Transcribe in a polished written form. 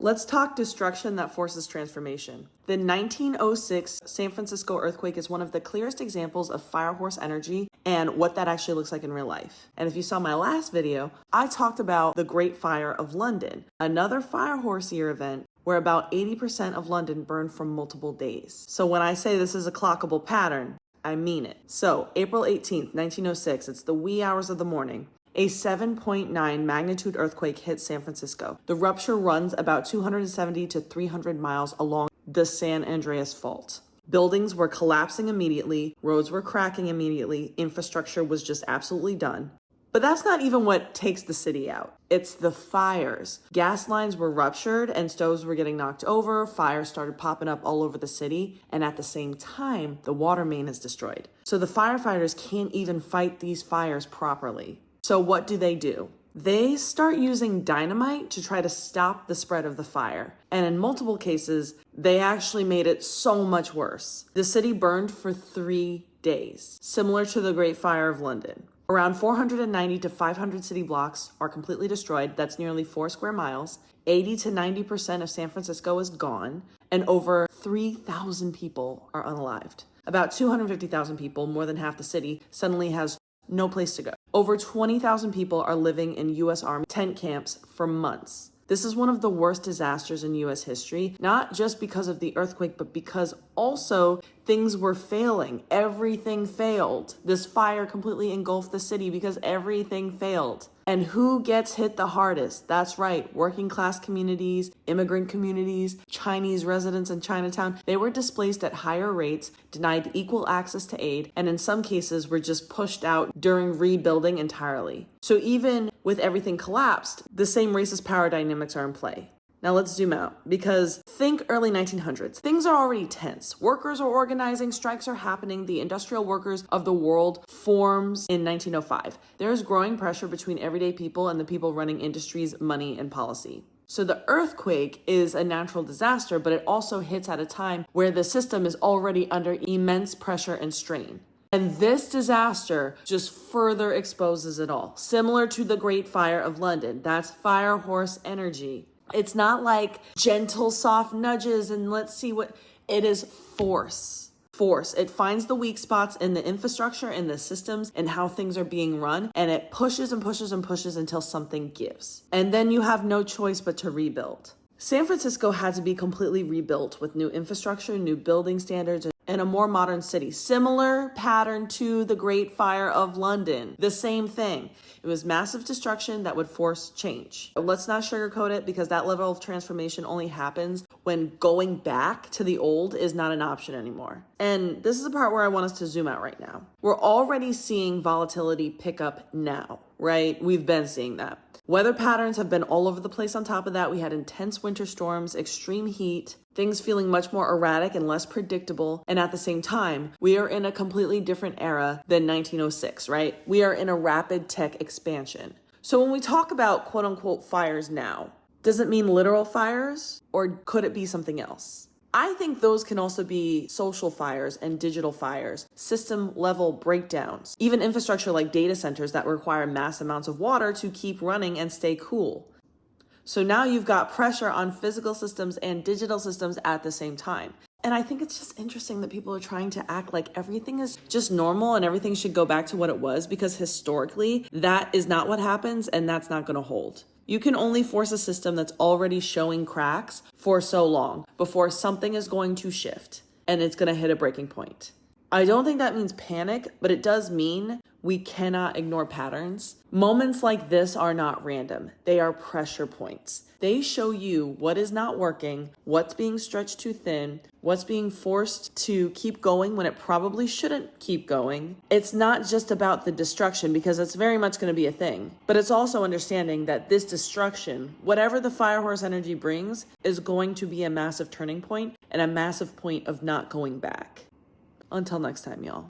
Let's talk destruction that forces transformation. The 1906 San Francisco earthquake is one of the clearest examples of fire horse energy and what that actually looks like in real life. And if you saw my last video, I talked about the Great Fire of London, another fire horse year event where about 80% of London burned for multiple days. So when I say this is a clockable pattern, I mean it. So April 18th, 1906, it's the wee hours of the morning. A 7.9 magnitude earthquake hit San Francisco. The rupture runs about 270 to 300 miles along the San Andreas Fault. Buildings were collapsing immediately, roads were cracking immediately, infrastructure was just absolutely done. But that's not even what takes the city out. It's the fires. Gas lines were ruptured and stoves were getting knocked over, fires started popping up all over the city, and at the same time, the water main is destroyed. So the firefighters can't even fight these fires properly. So what do? They start using dynamite to try to stop the spread of the fire. And in multiple cases, they actually made it so much worse. The city burned for 3 days, similar to the Great Fire of London. Around 490 to 500 city blocks are completely destroyed. That's nearly 4 square miles. 80 to 90% of San Francisco is gone, and over 3,000 people are unalived. About 250,000 people, more than half the city, suddenly has no place to go. Over 20,000 people are living in U.S. Army tent camps for months. This is one of the worst disasters in U.S. history, not just because of the earthquake, but because also things were failing. Everything failed. This fire completely engulfed the city because everything failed. And who gets hit the hardest? That's right, working class communities, immigrant communities, Chinese residents in Chinatown. They were displaced at higher rates, denied equal access to aid, and in some cases were just pushed out during rebuilding entirely. So even with everything collapsed, the same racist power dynamics are in play. Now let's zoom out, because think early 1900s. Things are already tense. Workers are organizing, strikes are happening. The industrial workers of the world forms in 1905. There's growing pressure between everyday people and the people running industries, money, and policy. So the earthquake is a natural disaster, but it also hits at a time where the system is already under immense pressure and strain. And this disaster just further exposes it all. Similar to the Great Fire of London. That's fire horse energy. It's not like gentle, soft nudges and let's see what, it is force. Force. It finds the weak spots in the infrastructure, in the systems, and how things are being run, and it pushes and pushes and pushes until something gives. And then you have no choice but to rebuild. San Francisco had to be completely rebuilt with new infrastructure, new building standards, and a more modern city. Similar pattern to the Great Fire of London. The same thing. It was massive destruction that would force change. Let's not sugarcoat it, because that level of transformation only happens when going back to the old is not an option anymore. And this is the part where I want us to zoom out right now. We're already seeing volatility pick up now, right? We've been seeing that. Weather patterns have been all over the place. On top of that, we had intense winter storms, extreme heat, things feeling much more erratic and less predictable. And at the same time, we are in a completely different era than 1906, right? We are in a rapid tech expansion. So when we talk about quote unquote fires now, does it mean literal fires, or could it be something else? I think those can also be social fires and digital fires, system level breakdowns, even infrastructure like data centers that require mass amounts of water to keep running and stay cool. So now you've got pressure on physical systems and digital systems at the same time. And I think it's just interesting that people are trying to act like everything is just normal and everything should go back to what it was, because historically that is not what happens, and that's not going to hold. You can only force a system that's already showing cracks for so long before something is going to shift and it's going to hit a breaking point. I don't think that means panic, but it does mean we cannot ignore patterns. Moments like this are not random. They are pressure points. They show you what is not working, what's being stretched too thin, what's being forced to keep going when it probably shouldn't keep going. It's not just about the destruction, because it's very much going to be a thing, but it's also understanding that this destruction, whatever the fire horse energy brings, is going to be a massive turning point and a massive point of not going back. Until next time, y'all.